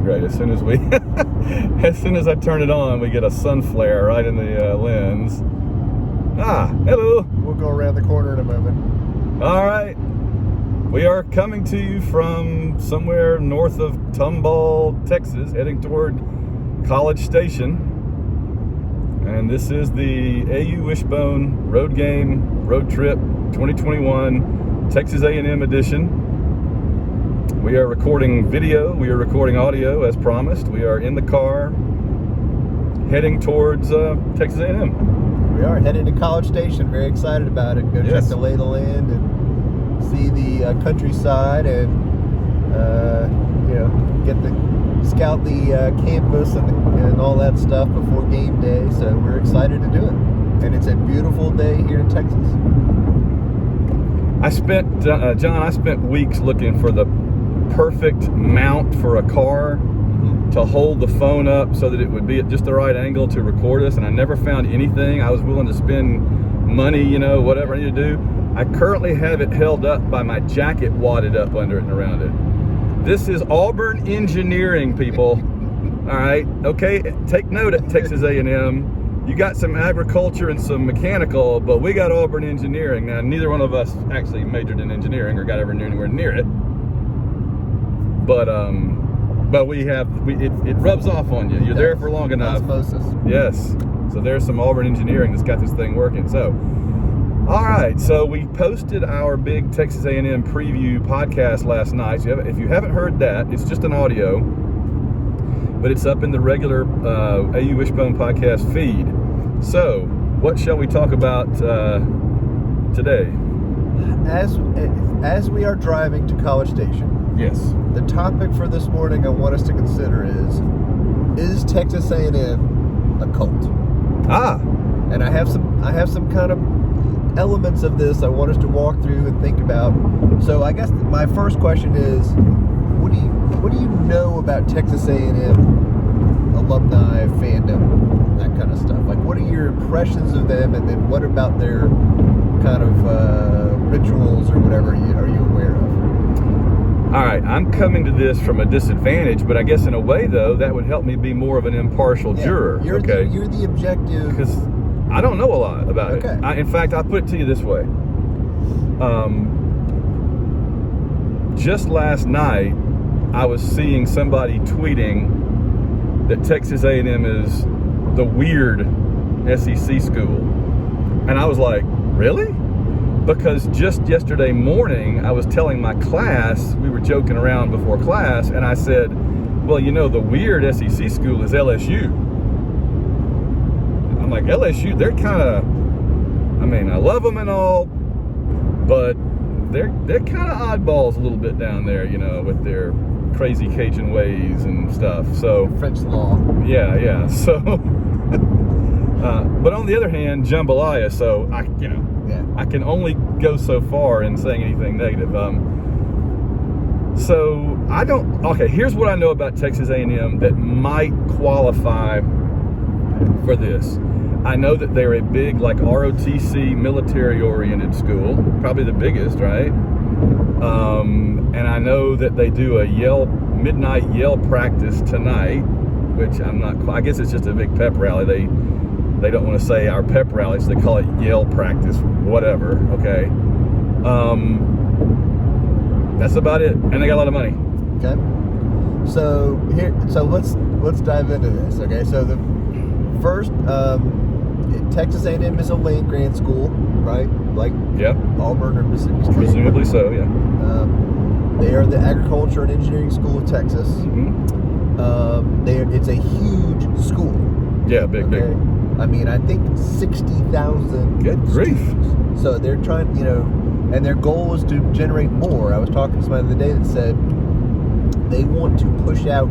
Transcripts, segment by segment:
sound great. As soon as I turn it on, we get a sun flare right in the lens. Hello. We'll go around the corner in a moment. All right. We are coming to you from somewhere north of Tomball, Texas, heading toward College Station. And this is the AU Wishbone Road Game Road Trip 2021 Texas A&M edition. We are recording video, we are recording audio as promised. We are in the car heading towards Texas A&M. We are heading to College Station, very excited about it. Go check the lay of the land and see the countryside and scout the campus and all that stuff before game day. So we're excited to do it. And it's a beautiful day here in Texas. I spent weeks looking for the perfect mount for a car to hold the phone up so that it would be at just the right angle to record us, and I never found anything. I was willing to spend money, whatever I need to do. I currently have it held up by my jacket wadded up under it and around it. This is Auburn engineering, people. All right, okay, take note at Texas A&M. You got some agriculture and some mechanical, but we got Auburn engineering. Now, neither one of us actually majored in engineering or got ever anywhere near it. But it rubs off on you. You're there for long enough. Osmosis. Yes. So there's some Auburn engineering that's got this thing working. So, all right. So we posted our big Texas A&M preview podcast last night. So if you haven't heard that, it's just an audio, but it's up in the regular AU Wishbone podcast feed. So what shall we talk about today? As we are driving to College Station. Yes. The topic for this morning I want us to consider is Texas A&M a cult? And I have some kind of elements of this I want us to walk through and think about. So I guess my first question is, what do you know about Texas A&M alumni, fandom, that kind of stuff? Like, what are your impressions of them, and then what about their kind of rituals or whatever are you aware of? All right, I'm coming to this from a disadvantage, but I guess in a way, though, that would help me be more of an impartial juror. You're the objective. Because I don't know a lot about it. In fact, I'll put it to you this way. Just last night, I was seeing somebody tweeting that Texas A&M is the weird SEC school. And I was like, really? Because just yesterday morning, I was telling my class, we were joking around before class, and I said, well, the weird SEC school is LSU. I'm like, LSU, they're kind of, I love them and all, but they're kind of oddballs a little bit down there, with their crazy Cajun ways and stuff. So French law. Yeah. So, but on the other hand, jambalaya, so I can only go so far in saying anything negative. Here's what I know about Texas A&M that might qualify for this. I know that they're a big, ROTC, military-oriented school, probably the biggest, right? And I know that they do a midnight yell practice tonight, which I guess it's just a big pep rally. They don't want to say our pep rally, so they call it Yale practice, whatever, okay? That's about it, and they got a lot of money. Okay. So let's dive into this, okay? So the first, Texas A&M is a land-grant school, right? Like Auburn or Mississippi State. Presumably so, yeah. They are the agriculture and engineering school of Texas. It's a huge school. Yeah, big. I think 60,000 Good grief. students. So they're trying, and their goal is to generate more. I was talking to somebody the other day that said they want to push out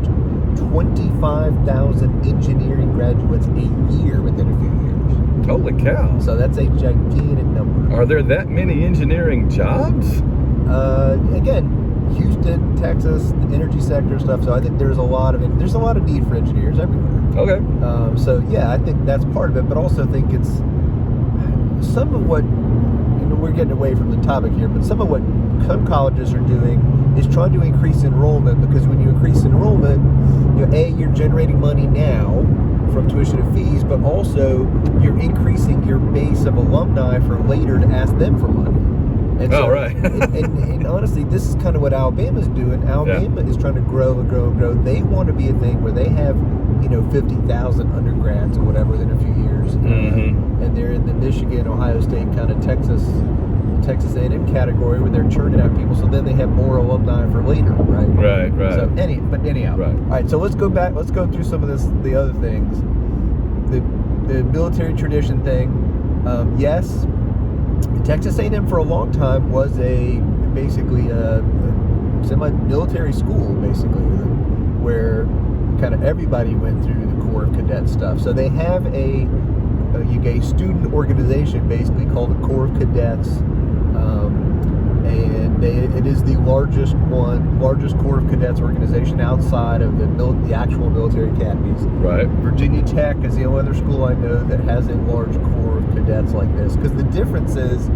25,000 engineering graduates a year within a few years. Holy cow. So that's a gigantic number. Are there that many engineering jobs? Again, Houston, Texas, the energy sector stuff. So I think there's a lot of need for engineers everywhere. Okay. I think that's part of it, but also think it's some of what, we're getting away from the topic here, but some of what some colleges are doing is trying to increase enrollment, because when you increase enrollment, you're generating money now from tuition and fees, but also you're increasing your base of alumni for later to ask them for money. And so, right. and honestly, this is kind of what Alabama's doing. Alabama is trying to grow and grow and grow. They want to be a thing where they have, 50,000 undergrads or whatever within a few years. Mm-hmm. And they're in the Michigan, Ohio State, kind of Texas A&M category where they're churning out people. So then they have more alumni for later, right? Right. So anyhow. Right. All right. So let's go back. Let's go through some of the other things. The military tradition thing. Yes. Texas A&M for a long time was basically a semi-military school, basically, where kind of everybody went through the Corps of Cadets stuff. So they have a student organization basically called the Corps of Cadets, and it is the largest Corps of Cadets organization outside of the actual military academies. Right. Virginia Tech is the only other school I know that has a large Corps of Cadets like this, because the difference is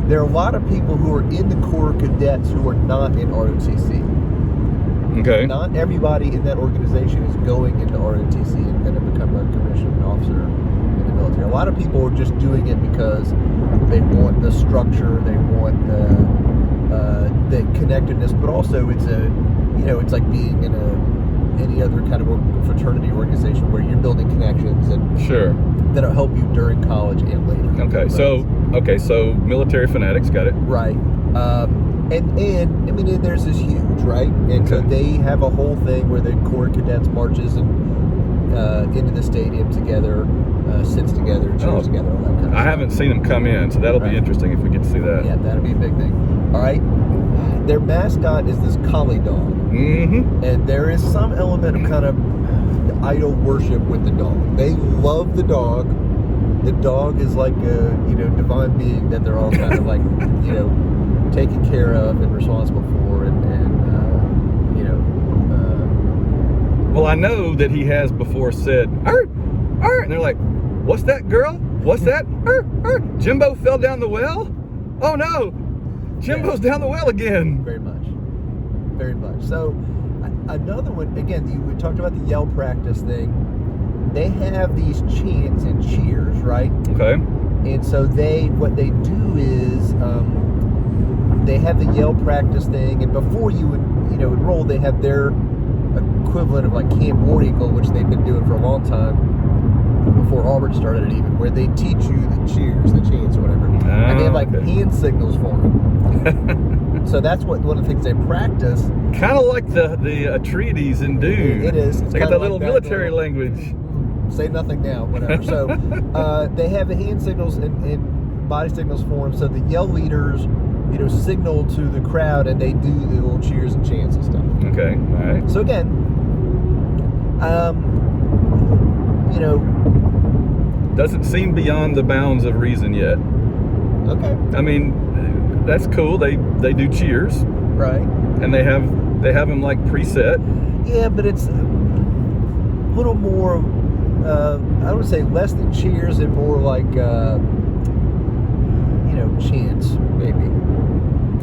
there are a lot of people who are in the Corps of Cadets who are not in ROTC. Okay. Not everybody in that organization is going into ROTC and going to become a commissioned officer in the military. A lot of people are just doing it because they want the structure, they want the connectedness, but also it's like being in any other kind of fraternity organization where you're building connections and sure that'll help you during college and later. Okay, right? so military fanatics, got it. Right. And I mean, there's this huge, right? And so they have a whole thing where the Corps of Cadets marches into the stadium together, sits together, cheers together, all that kind of stuff. I haven't seen them come in, so that'll be interesting if we get to see that. Yeah, that'll be a big thing. All right. Their mascot is this collie dog. Mm-hmm. And there is some element of kind of idol worship with the dog. They love the dog. The dog is like a, divine being that they're all kind of like, taken care of and responsible for, well, I know that he has before said, "Arr, arr," and they're like, "What's that, girl? What's that? Arr, arr. Jimbo fell down the well? Oh no, Jimbo's down the well again." Very much. So another one, again, we talked about the yell practice thing. They have these chants and cheers, right? Okay. And so what they do is they have the yell practice thing, and before you enroll, they have their equivalent of like Camp War Eagle, which they've been doing for a long time before Auburn started it even, where they teach you the cheers, the chants, or whatever, and they have like hand signals for them. So that's one of the things they practice. Kind of like the Atreides in Dune. It is. They got that little military language. Say nothing now, whatever. So they have the hand signals and body signals for them. So the yell leaders, signal to the crowd, and they do the little cheers and chants and stuff. Okay, all right. So again, doesn't seem beyond the bounds of reason yet. Okay. I mean, that's cool. They do cheers, right? And they have them like preset. Yeah, but it's a little more. I would say less than cheers and more like chants, maybe.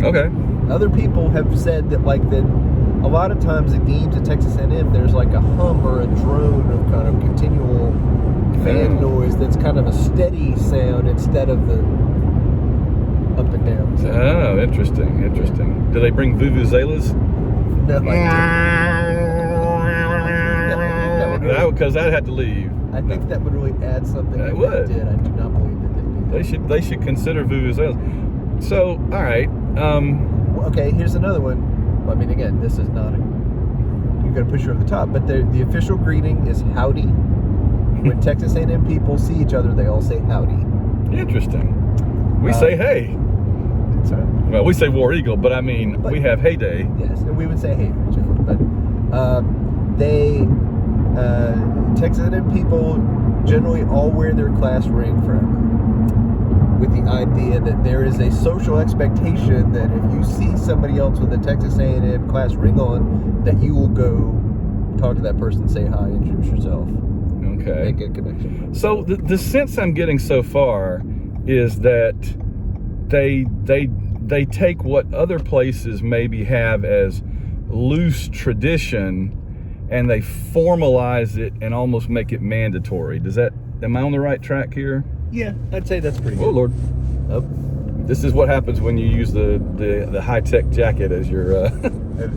Okay. Other people have said that a lot of times at games at Texas A&M, there's like a hum or a drone of kind of continual fan noise that's kind of a steady sound instead of the up and down sound. Oh, interesting. Do they bring vuvuzelas? No. Because I'd have to leave. I think that would really add something. It would. They did. I do not believe that they do that. They should consider vuvuzelas. So, all right. Okay, here's another one. Well, I mean, again, this is not you're going to push her over the top, but the official greeting is howdy. When Texas A&M people see each other, they all say howdy. Interesting. We say hey. Sorry. Well, we say War Eagle, but I mean, we have heyday. Yes, and we would say hey, but Texas A&M people generally all wear their class ring forever, with the idea that there is a social expectation that if you see somebody else with a Texas A&M class ring on, that you will go talk to that person, say hi, introduce yourself. Okay. Make a connection. So the sense I'm getting so far is that they they take what other places maybe have as loose tradition and they formalize it and almost make it mandatory. Am I on the right track here? Yeah, I'd say that's pretty good. Oh, Lord. Oh. This is what happens when you use the high-tech jacket as your...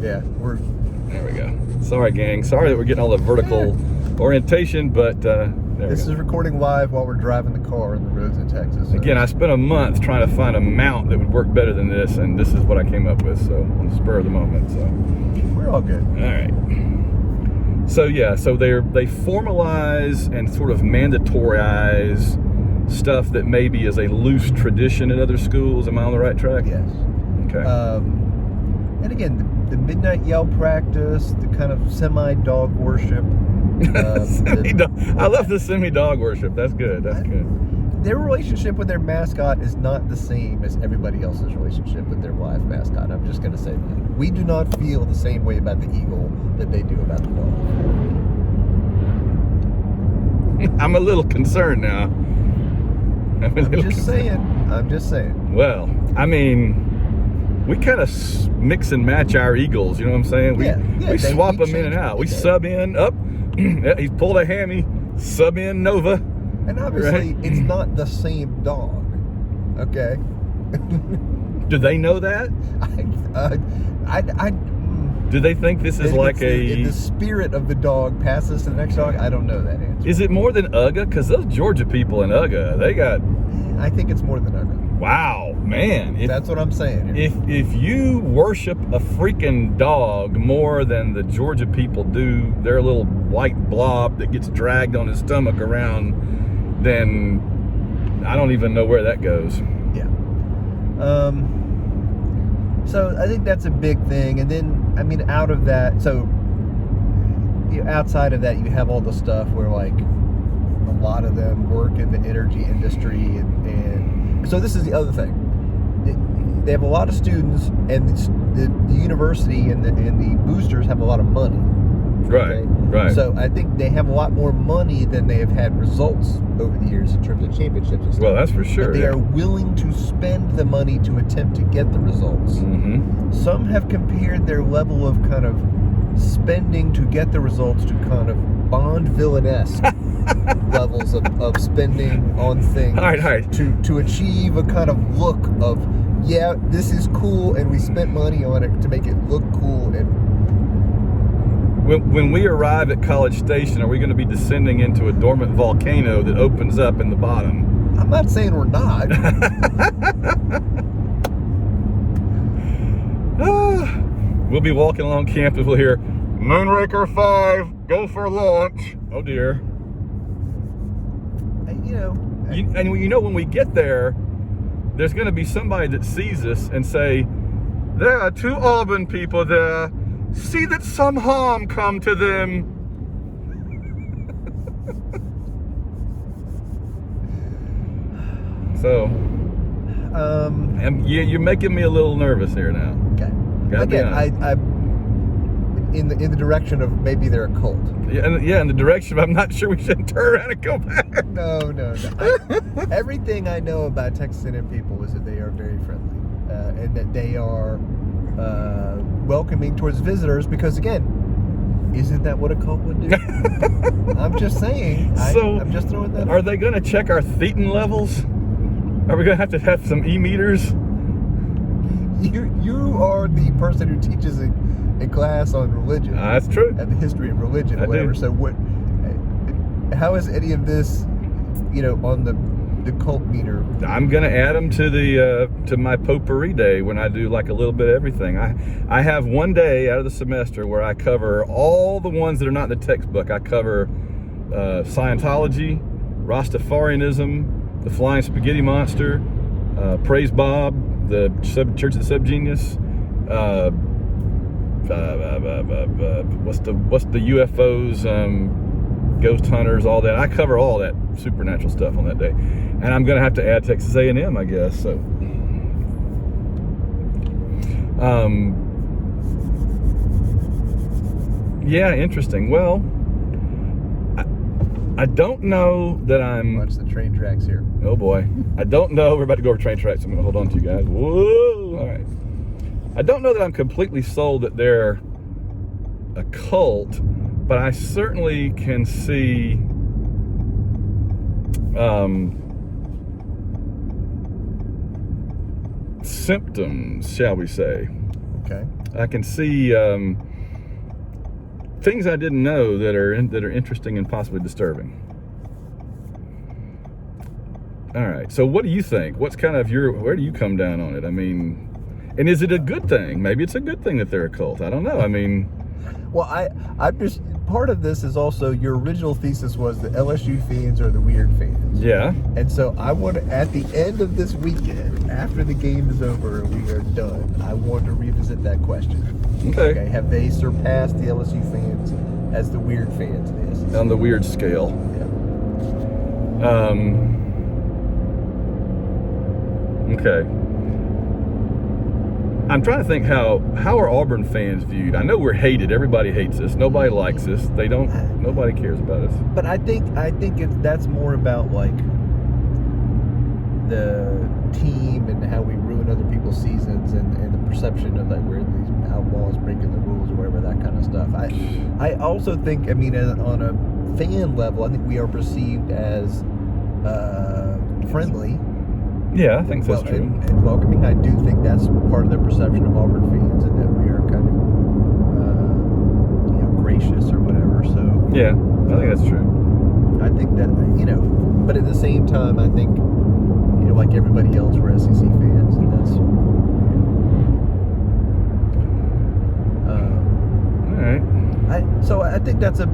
Yeah, There we go. Sorry, gang. Sorry that we're getting all the vertical orientation, but this is recording live while we're driving the car on the roads of Texas. So. Again, I spent a month trying to find a mount that would work better than this, and this is what I came up with, so on the spur of the moment. So we're all good. All right. So yeah, so they formalize and sort of mandatorize stuff that maybe is a loose tradition at other schools. Am I on the right track? Yes. Okay. And again, the midnight yell practice, the kind of semi-dog worship. I love the semi-dog worship. That's good. That's good. Their relationship with their mascot is not the same as everybody else's relationship with their live mascot. I'm just going to say that. We do not feel the same way about the eagle that they do about the dog. I'm a little concerned now. I'm just saying. Well, I mean, we kind of mix and match our eagles. You know what I'm saying? We swap them in and out. We sub in up. He's pulled a hammy. Sub in Nova. And obviously, It's not the same dog. Okay. Do they know that? Do they think this is like the spirit of the dog passes to the next dog? I don't know that answer. Is it more than Ugga? Because those Georgia people in Ugga, they got... I think it's more than Ugga. Wow, man. That's what I'm saying here. If you worship a freaking dog more than the Georgia people do their little white blob that gets dragged on his stomach around, then I don't even know where that goes. Yeah. So I think that's a big thing. And then, I mean, out of that, so outside of that, you have all the stuff where, like, a lot of them work in the energy industry. And so this is the other thing. They have a lot of students, and the university and the boosters have a lot of money. Right, right. So I think they have a lot more money than they have had results over the years in terms of championships and stuff. Well, that's for sure. But they are willing to spend the money to attempt to get the results. Mm-hmm. Some have compared their level of kind of spending to get the results to kind of Bond villain-esque levels of spending on things. All right. To achieve a kind of look of, yeah, this is cool, and we spent money on it to make it look cool. And when we arrive at College Station, are we going to be descending into a dormant volcano that opens up in the bottom? I'm not saying we're not. We'll be walking along campus. We'll hear, Moonraker 5, go for launch. Oh, dear. When we get there, there's going to be somebody that sees us and say, there are 2 Auburn people there. See that some harm come to them. So, you're making me a little nervous here now. Okay. Again, I'm in the direction of maybe they're a cult. Yeah, in the direction of I'm not sure we should turn around and go back. No. Everything I know about Texas A&M people is that they are very friendly, and that they are welcoming towards visitors, because again, isn't that what a cult would do? I'm just saying. I'm just throwing that. Are they going to check our thetan levels? Are we going to have some e-meters? You are the person who teaches a class on religion. That's true. And the history of religion, or whatever. Do. So how is any of this, on the cult meter? I'm gonna add them to my potpourri day when I do like a little bit of everything. I have one day out of the semester where I cover all the ones that are not in the textbook. I cover Scientology, Rastafarianism, the Flying Spaghetti Monster, Praise Bob, the Church of the Subgenius, what's the UFOs, ghost hunters, all that. I cover all that supernatural stuff on that day, and I'm gonna have to add Texas A&M, I guess. So, yeah, interesting. Well, I don't know that I'm... Watch the train tracks here. Oh, boy. I don't know. We're about to go over train tracks. I'm going to hold on to you guys. Whoa! All right. I don't know that I'm completely sold that they're a cult, but I certainly can see symptoms, shall we say. Okay. I can see things I didn't know that are interesting and possibly disturbing. All right. So what do you think? What's kind of where do you come down on it? I mean, and is it a good thing? Maybe it's a good thing that they're a cult. I don't know. I mean, well, I'm just, part of this is also your original thesis was the LSU fans are the weird fans. Yeah. And so I want to, at the end of this weekend, after the game is over and we are done, I want to revisit that question. Okay. Have they surpassed the LSU fans as the weird fans in the SEC? On the weird scale. Yeah. Okay. I'm trying to think how are Auburn fans viewed? I know we're hated. Everybody hates us. Nobody likes us. Nobody cares about us. But I think that's more about like the team and how we ruin other people's seasons and the perception of like we're these outlaws breaking the rules or whatever, that kind of stuff. I also think, I mean, on a fan level, I think we are perceived as friendly. Yeah, I think that's true. And welcoming. I do think that's part of their perception of Auburn fans, and that we are kind of, gracious or whatever. So yeah, I think that's true. I think that, but at the same time, I think, like everybody else, we're SEC fans, and that's. All right. So I think that's a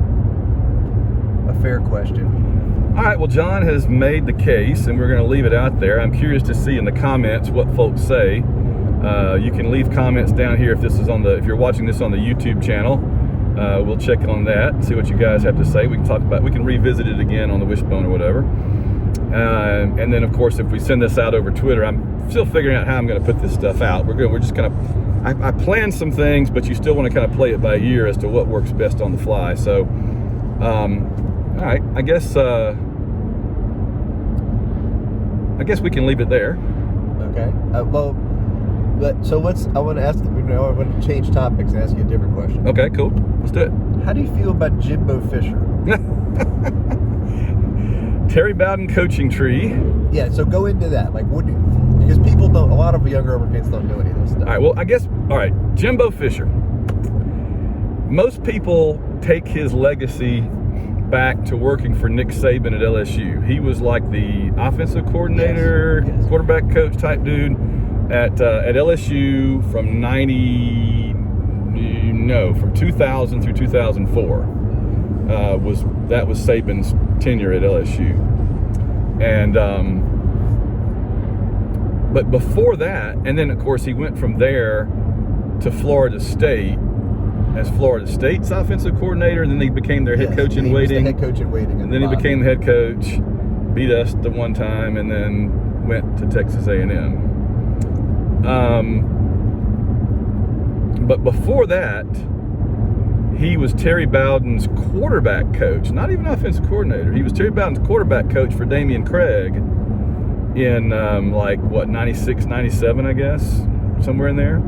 fair question. All right, well, John has made the case, and we're going to leave it out there. I'm curious to see in the comments what folks say. You can leave comments down here if you're watching this on the YouTube channel. We'll check on that, see what you guys have to say. We can revisit it again on the Wishbone or whatever. And then, of course, if we send this out over Twitter, I'm still figuring out how I'm going to put this stuff out. We're just going to. I planned some things, but you still want to kind of play it by ear as to what works best on the fly. So. All right, I guess we can leave it there. Okay. I want to ask. I want to change topics and ask you a different question. Okay, cool. Let's do it. How do you feel about Jimbo Fisher? Terry Bowden coaching tree. Yeah. So go into that. Like, because people don't. A lot of younger Auburn fans don't know any of this stuff. All right. Well, I guess. All right. Jimbo Fisher. Most people take his legacy back to working for Nick Saban at LSU. He was like the offensive coordinator, yes. quarterback coach type dude at LSU from 2000 through 2004. That was Saban's tenure at LSU. And but before that, and then of course he went from there to Florida State as Florida State's offensive coordinator, and then he became their head coach in waiting. Head coach in waiting, and then he became the head coach, beat us the one time, and then went to Texas A&M. But before that, he was Terry Bowden's quarterback coach, not even offensive coordinator. He was Terry Bowden's quarterback coach for Damian Craig in 96, 97, I guess, somewhere in there.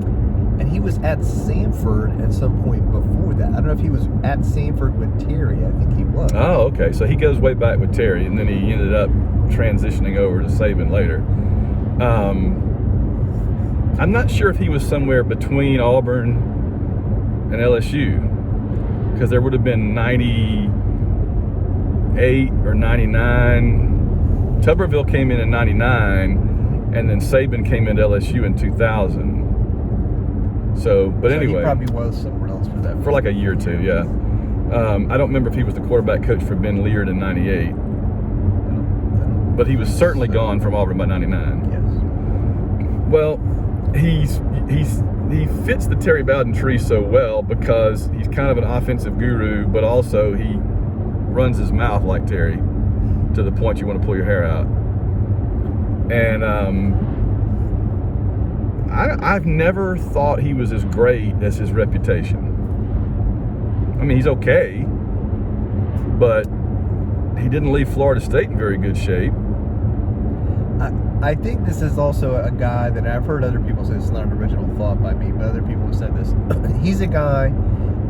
And he was at Samford at some point before that. I don't know if he was at Samford with Terry. I think he was. Oh, okay. So he goes way back with Terry, and then he ended up transitioning over to Saban later. I'm not sure if he was somewhere between Auburn and LSU, because there would have been 98 or 99. Tuberville came in 99, and then Saban came into LSU in 2000. But anyway, he probably was somewhere else for that. For like a year or two, yeah. I don't remember if he was the quarterback coach for Ben Leard in 98. But he was certainly gone from Auburn by 99. Yes. Well, he fits the Terry Bowden tree so well because he's kind of an offensive guru, but also he runs his mouth like Terry to the point you want to pull your hair out. And I've never thought he was as great as his reputation. I mean, he's okay, but he didn't leave Florida State in very good shape. I think this is also a guy that I've heard other people say, it's not an original thought by me, but other people have said this. He's a guy,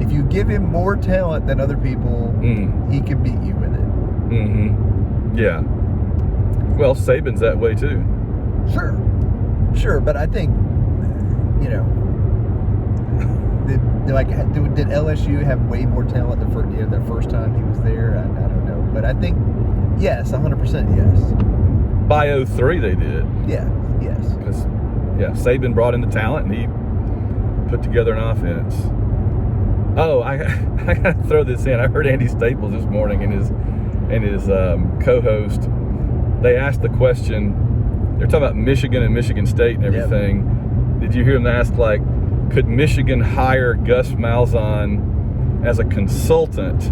if you give him more talent than other people, he can beat you with it. Mm-hmm. Yeah. Well, Saban's that way too. Sure, but I think, did LSU have way more talent the first time he was there? I don't know. But I think, yes, 100% yes. By 03 they did. Yeah, yes. Because, Saban brought in the talent and he put together an offense. Oh, I got to throw this in. I heard Andy Staples this morning and his co-host. They asked the question. They're talking about Michigan and Michigan State and everything. Yep. Did you hear them ask, could Michigan hire Gus Malzahn as a consultant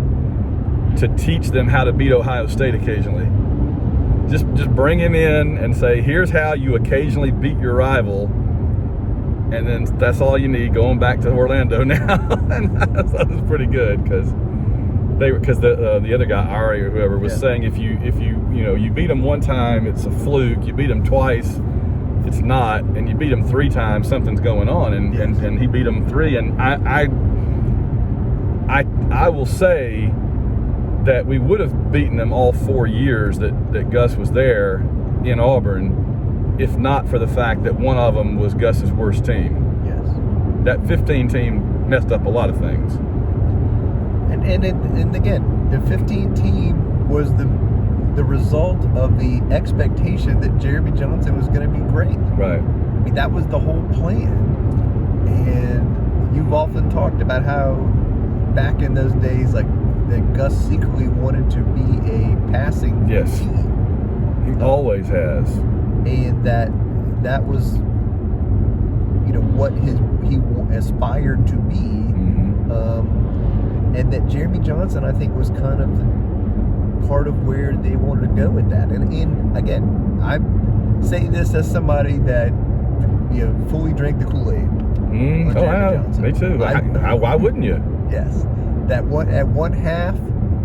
to teach them how to beat Ohio State occasionally? Just bring him in and say, here's how you occasionally beat your rival, and then that's all you need. Going back to Orlando now, and I thought it was pretty good because the other guy Ari or whoever was saying if you beat them one time, it's a fluke. You beat them twice, it's not, and you beat them three times, something's going on, and he beat them three, and I will say that we would have beaten them all 4 years that Gus was there in Auburn, if not for the fact that one of them was Gus's worst team. Yes. That 15 team messed up a lot of things. And again, the 15 team was the result of the expectation that Jeremy Johnson was going to be great. Right. I mean, that was the whole plan. And you've often talked about how back in those days, that Gus secretly wanted to be a passing team. He always has. And that was, what he aspired to be. Mm-hmm. And that Jeremy Johnson, I think, was kind of part of where they wanted to go with that. And again, I say this as somebody that fully drank the Kool-Aid. Johnson. Me too. Why wouldn't you? Yes. At one half,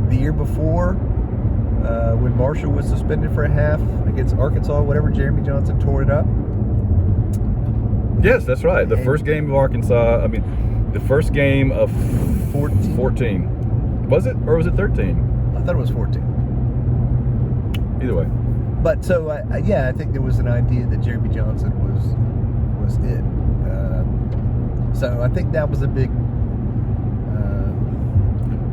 the year before, when Marshall was suspended for a half against Arkansas, whatever, Jeremy Johnson tore it up. Yes, that's right. The first game of Arkansas, the first game of 14. Was it? Or was it 13? I thought it was 14. Either way. But so, I think there was an idea that Jeremy Johnson was it. So I think that was a big...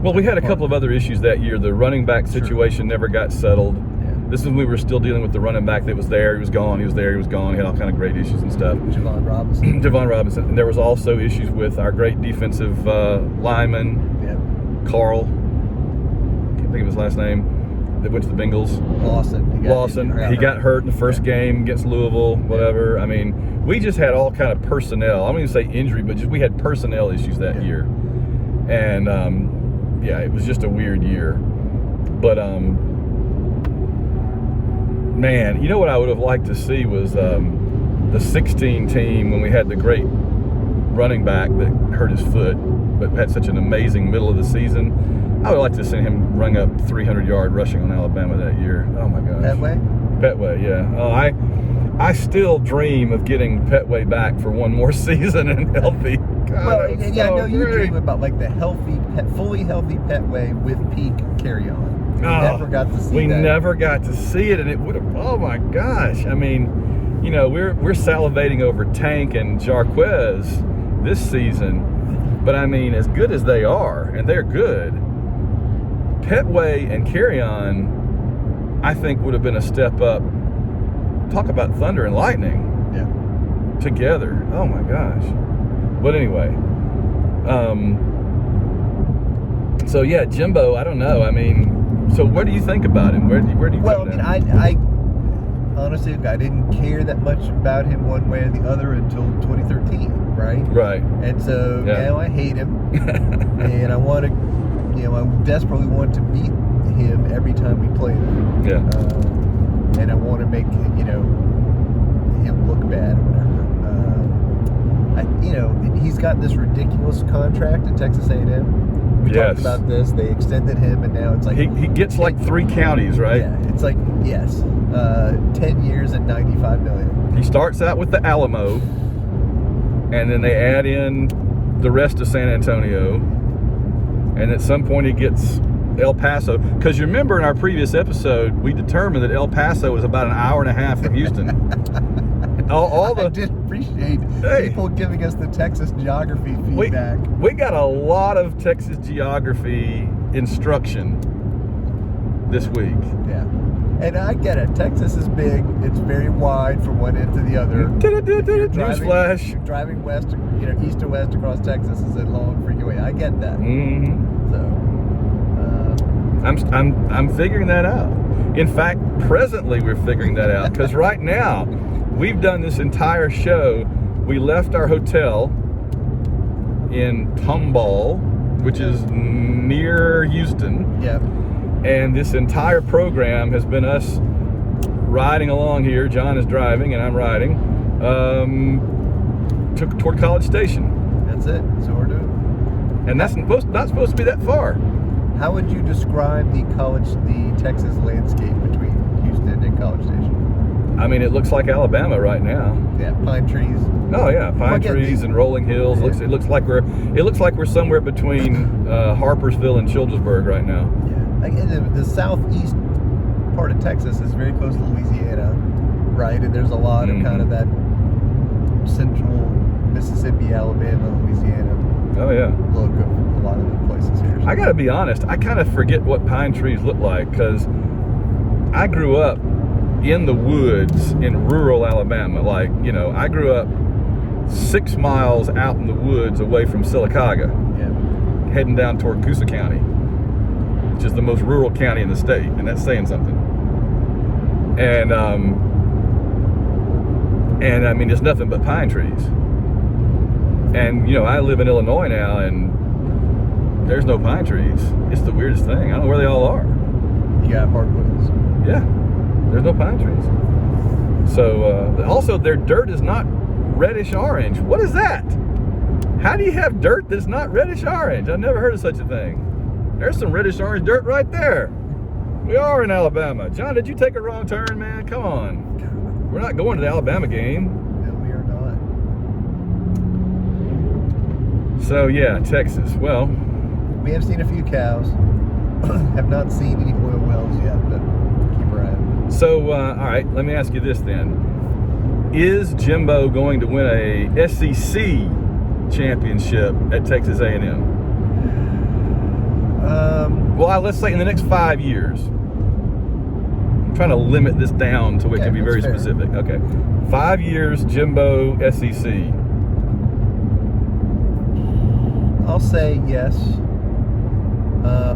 Well, we had a couple of other issues that year. The running back situation never got settled. Yeah. This is when we were still dealing with the running back that was there. He was gone. He was there. He was gone. He had all kind of great issues and stuff. Javon Robinson. And there was also issues with our great defensive lineman, Carl. Can't think of his last name. That went to the Bengals. Lawson. He got hurt in the first game against Louisville. Whatever. We just had all kind of personnel. I don't even say injury, but we had personnel issues that year. And it was just a weird year. But man, what I would have liked to see was the 16 team when we had the great running back that hurt his foot, but had such an amazing middle of the season. I would like to see him run up 300-yard rushing on Alabama that year. Oh my gosh. Petway, yeah. Oh, I still dream of getting Petway back for one more season and healthy. God, I know you dream about the fully healthy Petway with peak carry-on. Never got to see that. We never got to see it, and it would have. Oh my gosh! We're salivating over Tank and Jarquez this season, but as good as they are, and they're good, Petway and carry-on, I think would have been a step up. Talk about thunder and lightning. Yeah. Together. Oh my gosh. But anyway, so yeah, Jimbo, I don't know. So what do you think about him? Where do you I honestly, I didn't care that much about him one way or the other until 2013, right? Right. And so now I hate him, and I want to, I desperately want to beat him every time we play him. Yeah. And I want to make him look bad or whatever. He's got this ridiculous contract at Texas A&M. We talked about this. They extended him, and now it's like... He gets like 3 counties, right? Yeah, it's like, yes. 10 years and $95 million. He starts out with the Alamo, and then they add in the rest of San Antonio, and at some point he gets El Paso. Because you remember in our previous episode, we determined that El Paso was about an hour and a half from Houston. I did appreciate people giving us the Texas geography feedback. We got a lot of Texas geography instruction this week. Yeah. And I get it. Texas is big. It's very wide from one end to the other. Newsflash. Driving west, east to west across Texas is a long freaking way. I get that. Mm-hmm. So, I'm figuring that out. In fact, presently we're figuring that out because right now we've done this entire show. We left our hotel in Tomball, which is near Houston. Yeah. And this entire program has been us riding along here. John is driving and I'm riding toward College Station. That's it. That's what we're doing. And that's not supposed to be that far. How would you describe the Texas landscape between Houston and College Station? I mean, it looks like Alabama right now. Yeah, pine trees. Oh yeah, pine trees and rolling hills. Yeah. It looks like we're somewhere between Harpersville and Childersburg right now. Yeah, the southeast part of Texas is very close to Louisiana, right? And there's a lot of kind of that central Mississippi, Alabama, Louisiana. Oh yeah. Look of a lot of the places here. So. I gotta be honest, I kind of forget what pine trees look like because I grew up in the woods in rural Alabama. Like, I grew up 6 miles out in the woods away from Sylacauga, heading down toward Coosa County, which is the most rural county in the state, and that's saying something. And I mean, it's nothing but pine trees. And, I live in Illinois now, and there's no pine trees. It's the weirdest thing. I don't know where they all are. You got hardwoods. Yeah, there's no pine trees. So, also, their dirt is not reddish-orange. What is that? How do you have dirt that's not reddish-orange? I've never heard of such a thing. There's some reddish-orange dirt right there. We are in Alabama. John, did you take a wrong turn, man? Come on. We're not going to the Alabama game. No, we are not. So, yeah, Texas. Well, we have seen a few cows. Have not seen any oil wells yet, but keep our eye on. So, all right, let me ask you this then. Is Jimbo going to win a SEC championship at Texas A&M? Well, let's say in the next 5 years. I'm trying to limit this down so it can be very specific. Okay. 5 years, Jimbo, SEC. I'll say yes.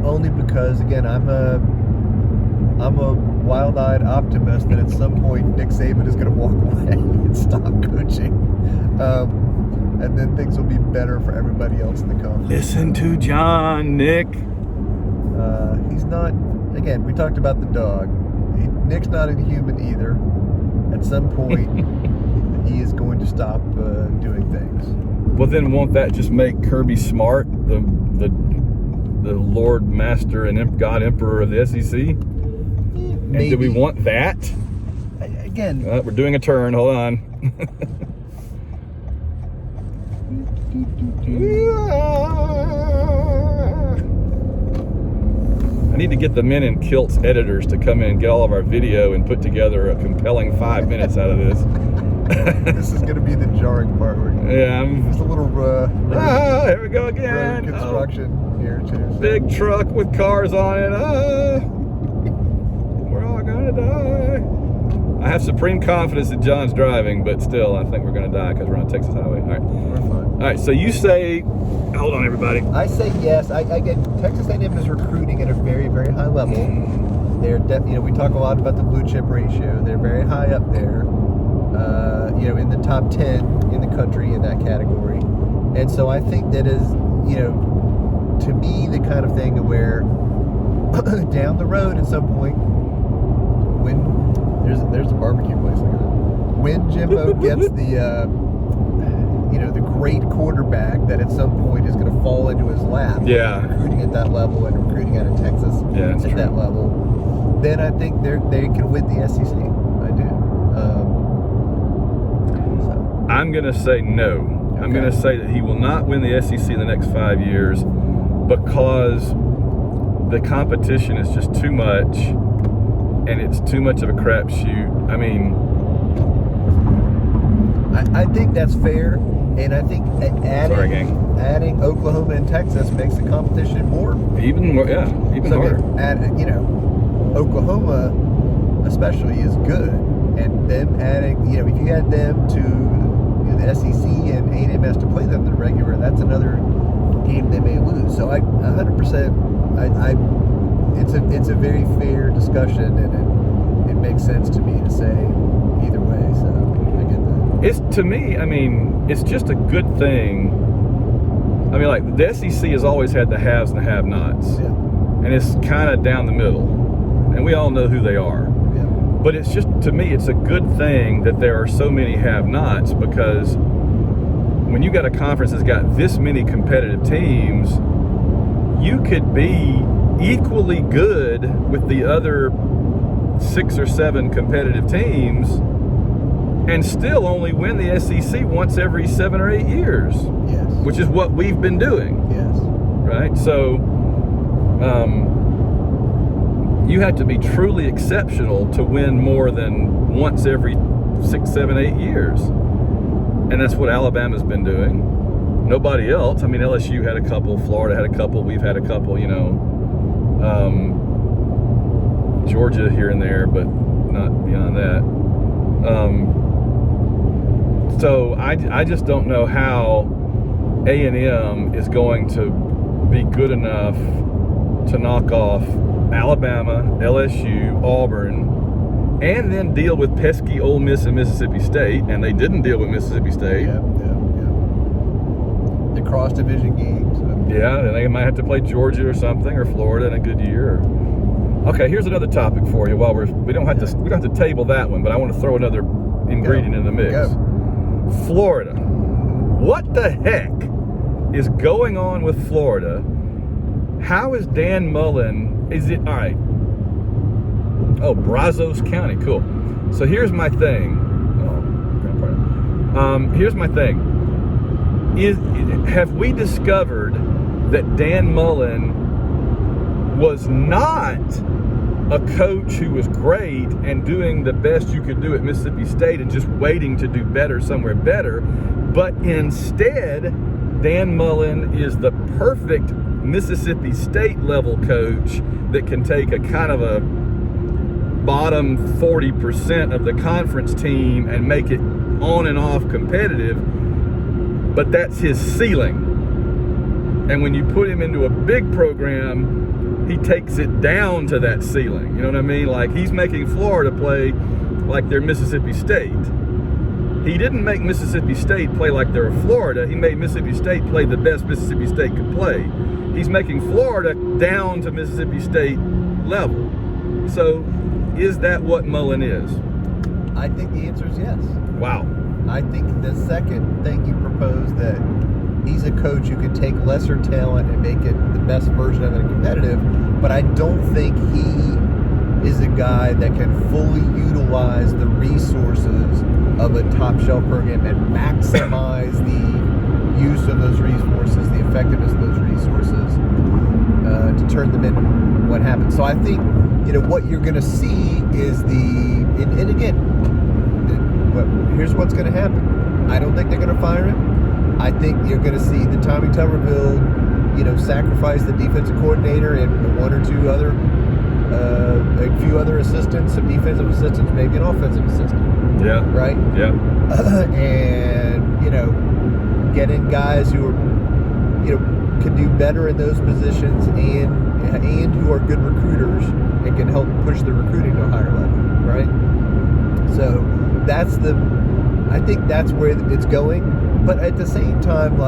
Only because, again, I'm a wild-eyed optimist that at some point Nick Saban is going to walk away and stop coaching. And then things will be better for everybody else in the conference. Listen to John, Nick. He's not, again, we talked about the dog. Nick's not inhuman either. At some point, he is going to stop doing things. Well, then won't that just make Kirby Smart the Lord Master and God Emperor of the SEC? Maybe. And do we want that? Again. We're doing a turn. Hold on. I need to get the Men in Kilts editors to come in and get all of our video and put together a compelling 5 minutes out of this. This is going to be the jarring part. Yeah, there's a little here we go again. Road construction here too. So. Big truck with cars on it. We're all gonna die. I have supreme confidence that John's driving, but still, I think we're gonna die because we're on a Texas highway. All right, we're fine. All right, so you say, hold on, everybody. I say yes. I get Texas A&M is recruiting at a very, very high level. They're, we talk a lot about the blue chip ratio. They're very high up there. In the top 10 in the country in that category. And so I think that is, to me, the kind of thing where down the road at some point, when there's a barbecue place, look at that. When Jimbo gets the great quarterback that at some point is going to fall into his lap. Yeah. Recruiting at that level and recruiting out of Texas at that level, then I think they can win the SEC. I do. I'm going to say no. Okay. I'm going to say that he will not win the SEC in the next 5 years because the competition is just too much and it's too much of a crapshoot. I mean, I think that's fair, and I think adding Oklahoma and Texas makes the competition even harder. Oklahoma especially is good, and them adding, if you add them to the SEC and A&M has to play them in the regular, that's another game they may lose. So I 100%, it's a very fair discussion, and it makes sense to me to say either way. So I get that. To me, I mean, it's just a good thing. I mean, like, the SEC has always had the haves and the have-nots. Yeah. And it's kind of down the middle. And we all know who they are. Yeah. But it's just, to me, it's a good thing that there are so many have-nots, because when you got a conference that's got this many competitive teams, you could be equally good with the other 6 or 7 competitive teams and still only win the SEC once every 7 or 8 years. Yes. Which is what we've been doing. Yes. Right? So, you have to be truly exceptional to win more than once every 6, 7, 8 years. And that's what Alabama's been doing. Nobody else. I mean, LSU had a couple, Florida had a couple, we've had a couple, Georgia here and there, but not beyond that. So I just don't know how A&M is going to be good enough to knock off Alabama, LSU, Auburn, and then deal with pesky Ole Miss and Mississippi State, and they didn't deal with Mississippi State. Yeah. The cross-division games. Yeah, and they might have to play Georgia or something, or Florida in a good year. Okay, here's another topic for you. While we don't have to table that one, but I want to throw another ingredient in the mix. Go. Florida. What the heck is going on with Florida? How is Dan Mullen? Is it all right? Oh, Brazos County, cool. So here's my thing. Here's my thing. Have we discovered that Dan Mullen was not a coach who was great and doing the best you could do at Mississippi State and just waiting to do better somewhere better, but instead, Dan Mullen is the perfect Mississippi State level coach that can take a kind of a bottom 40% of the conference team and make it on and off competitive, but that's his ceiling. And when you put him into a big program, he takes it down to that ceiling. You know what I mean? Like, he's making Florida play like they're Mississippi State. He didn't make Mississippi State play like they're Florida. He made Mississippi State play the best Mississippi State could play. He's making Florida down to Mississippi State level. So, is that what Mullen is? I think the answer is yes. Wow. I think the second thing you proposed, that he's a coach who can take lesser talent and make it the best version of it competitive, but I don't think he is a guy that can fully utilize the resources of a top shelf program and maximize the use of those resources, the effectiveness of those resources, to turn them into what happens. So I think, what you're going to see is and again, here's what's going to happen. I don't think they're going to fire him. I think you're going to see the Tommy Tuberville, sacrifice the defensive coordinator and one or two other, a few other assistants, some defensive assistants, maybe an offensive assistant. Yeah. Right? Yeah. And, get in guys who are, can do better in those positions and who are good recruiters and can help push the recruiting to a higher level. Right? So I think that's where it's going. But at the same time,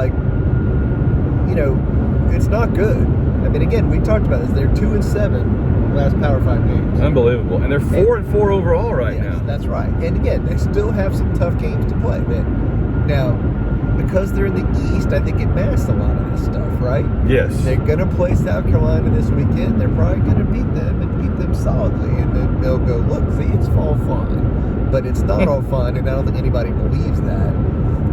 it's not good. I mean, again, we talked about this. They're 2-7 last Power 5 games. Unbelievable. And they're 4-4 overall right now. That's right. And again, they still have some tough games to play. Now, because they're in the East, I think it masks a lot of this stuff, right? Yes. They're going to play South Carolina this weekend. They're probably going to beat them and beat them solidly. And then they'll go, look, see, it's all fine. But it's not all fine, and I don't think anybody believes that.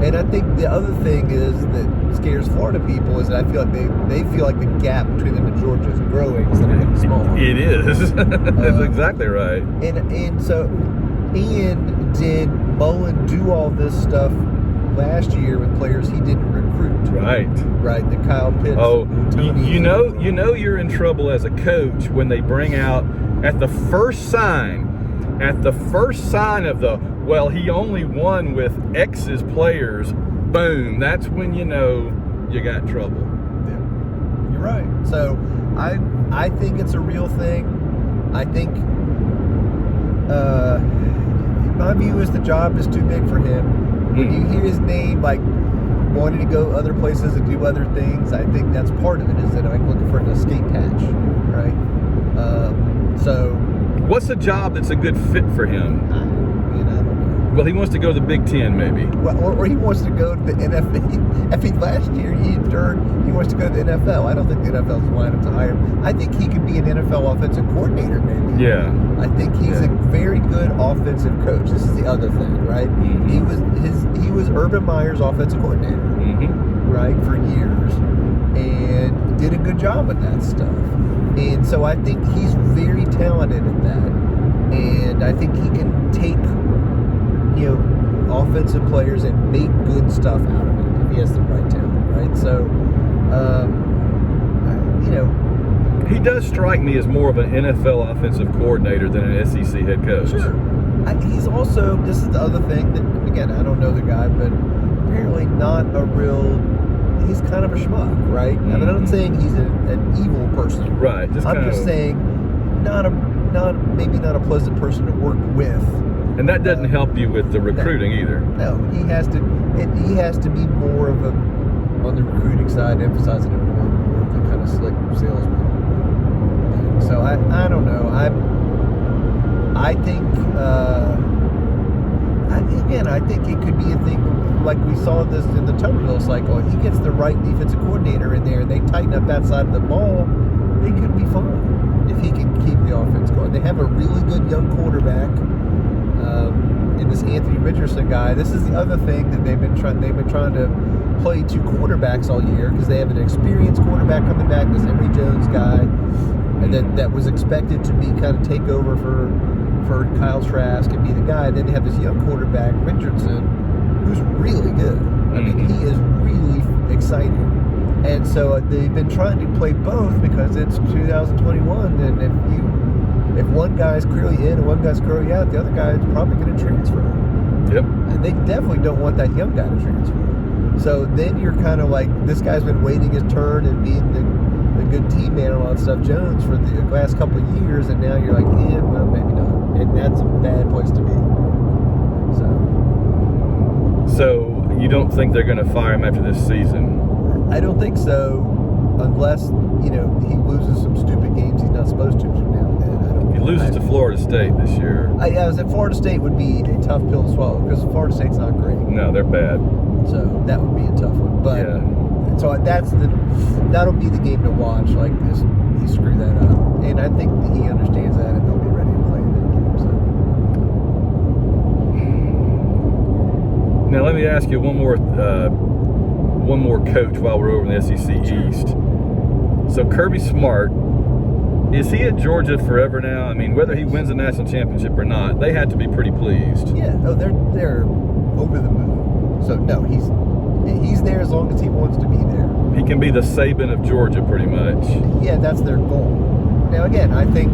And I think the other thing is that scares Florida people is that I feel like they feel like the gap between them and Georgia is growing instead of getting smaller. It is. That's exactly right. And did Mullen do all this stuff last year with players he didn't recruit? Right. The Kyle Pitts. Oh, you know you're in trouble as a coach when they bring out at the first sign of the, well, he only won with X's players, boom, that's when you know you got trouble. Yeah. You're right. So I think it's a real thing. I think my view is the job is too big for him. When you hear his name, like wanting to go other places and do other things, I think that's part of it, is that I'm looking for an escape hatch, right? What's a job that's a good fit for him? I don't know. Well, he wants to go to the Big Ten, maybe. Well, or he wants to go to the NFL. I think last year he wants to go to the NFL. I don't think the NFL's lined up to hire him. I think he could be an NFL offensive coordinator, maybe. Yeah. I think he's a very good offensive coach. This is the other thing, right? Mm-hmm. He was Urban Meyer's offensive coordinator, right, for years, and did a good job at that stuff. And so I think he's very talented at that, and I think he can take, offensive players and make good stuff out of it if he has the right talent, right? So, he does strike me as more of an NFL offensive coordinator than an SEC head coach. Sure. He's also, this is the other thing that, again, I don't know the guy, but apparently not a real, he's kind of a schmuck, right? I mean, I'm not saying he's an evil person. Right. I'm just saying maybe not a pleasant person to work with. And that doesn't help you with the recruiting either. No, he has to be more of on the recruiting side, emphasizing it more of the kind of slick salesman. So I don't know. I think I think it could be a thing like we saw this in the Tuberville cycle. If he gets the right defensive coordinator in there and they tighten up that side of the ball, they could be fine if he can keep the offense going. They have a really good young quarterback in this Anthony Richardson guy. This is the other thing that they've been trying to play two quarterbacks all year, because they have an experienced quarterback coming back, this Emory Jones guy, and then that was expected to be kind of take over for Kyle Trask and be the guy. And then they have this young quarterback, Richardson, who's really good. I mean, he is really exciting. And so they've been trying to play both because it's 2021, and if one guy's clearly in and one guy's clearly out, the other guy is probably going to transfer. Yep. And they definitely don't want that young guy to transfer. So then you're kind of like, this guy's been waiting his turn and being the good team man and all that stuff, Jones, for the last couple of years, and now you're like, well, maybe not. And that's a bad place to be. So you don't think they're going to fire him after this season? I don't think so, unless, he loses some stupid games he's not supposed to from now and then. He loses to Florida State this year. I was at Florida State would be a tough pill to swallow, because Florida State's not great. No, they're bad. So that would be a tough one. But yeah. So that'll be the game to watch. Like this, he screwed that up, and I think that he understands that, and they'll be ready to play in that game. So now let me ask you one more coach while we're over in the SEC East. So Kirby Smart, is he at Georgia forever now? I mean, whether he wins the national championship or not, they had to be pretty pleased. Yeah, no, they're over the moon. So no, he's there as long as he wants to be there. He can be the Saban of Georgia, pretty much. Yeah, that's their goal. Now again, I think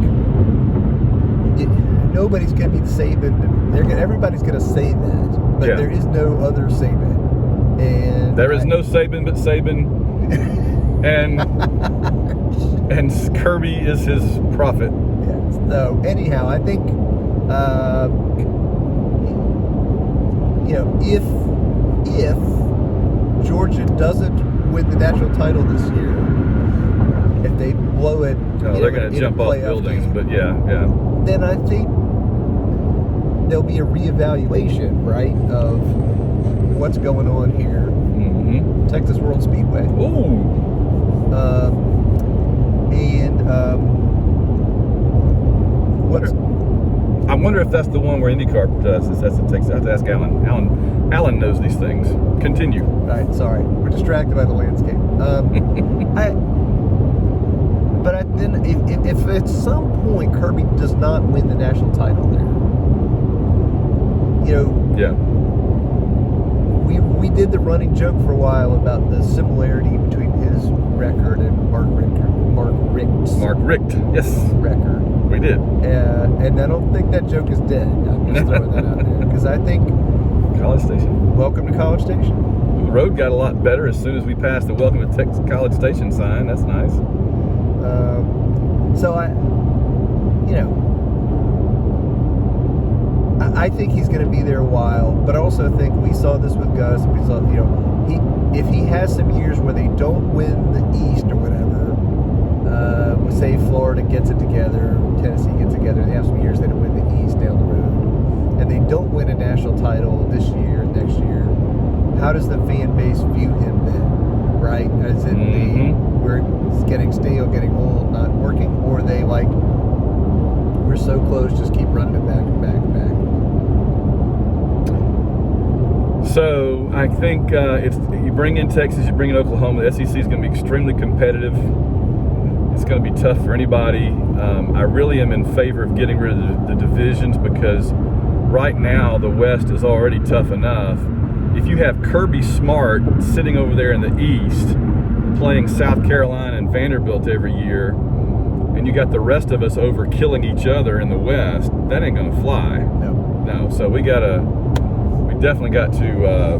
nobody's going to be the Saban. Everybody's going to say that, but there is no other Saban. And there is no Saban but Saban, and Kirby is his prophet. Yeah. So anyhow, I think if Georgia doesn't win the national title this year, if they blow it, they're going to jump off buildings. But yeah. Then I think there'll be a reevaluation, right, of what's going on here. Texas World Speedway. Ooh. that's the one where IndyCar does. That's the Texas. I have to ask Alan. Alan knows these things. Continue. All right, sorry, we're distracted by the landscape. Then if at some point Kirby does not win the national title there, yeah, we did the running joke for a while about the similarity between his record and Mark Richt's yes, record. We did. And I don't think that joke is dead. I'm just throwing that out there because I think College Station. Welcome to College Station. The road got a lot better as soon as we passed the Welcome to Texas College Station sign. That's nice. So I think he's going to be there a while, but I also think we saw this with Gus. We saw, if he has some years where they don't win the East or whatever, say Florida gets it together, Tennessee gets it together, they have some years they don't win the East down the road, and they don't win a national title this year, next year, how does the fan base view him then, right? Is it we're getting stale, getting old, not working, or are they like, we're so close, just keep running it back and back and back? So I think if you bring in Texas, you bring in Oklahoma, the SEC is going to be extremely competitive. It's going to be tough for anybody. I really am in favor of getting rid of the divisions because right now the West is already tough enough. If you have Kirby Smart sitting over there in the East playing South Carolina and Vanderbilt every year, and you got the rest of us over killing each other in the West, that ain't going to fly. No. So we definitely got to,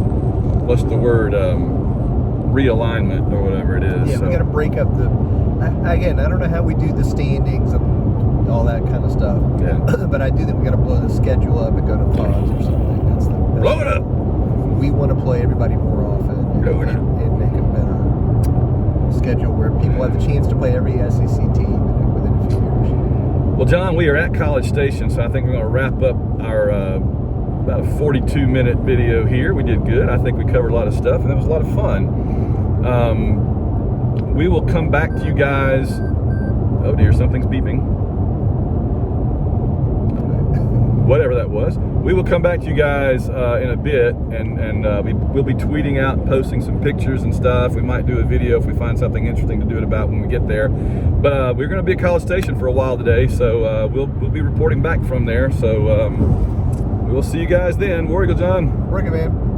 what's the word, realignment or whatever it is. Yeah, we got to break up again, I don't know how we do the standings and all that kind of stuff. Yeah. But I do think we got to blow the schedule up and go to pods or something. That's blow it up. We want to play everybody more often and make a better schedule where people have the chance to play every SEC team within a few years. Well, John, we are at College Station, so I think we're going to wrap up our about a 42-minute video here. We did good. I think we covered a lot of stuff, and it was a lot of fun. We will come back to you guys. Oh dear, something's beeping. Whatever that was. We will come back to you guys in a bit, and we'll be tweeting out and posting some pictures and stuff. We might do a video if we find something interesting to do it about when we get there. But we're going to be at College Station for a while today, so we'll be reporting back from there. So we will see you guys then. War Eagle John. Work it, man.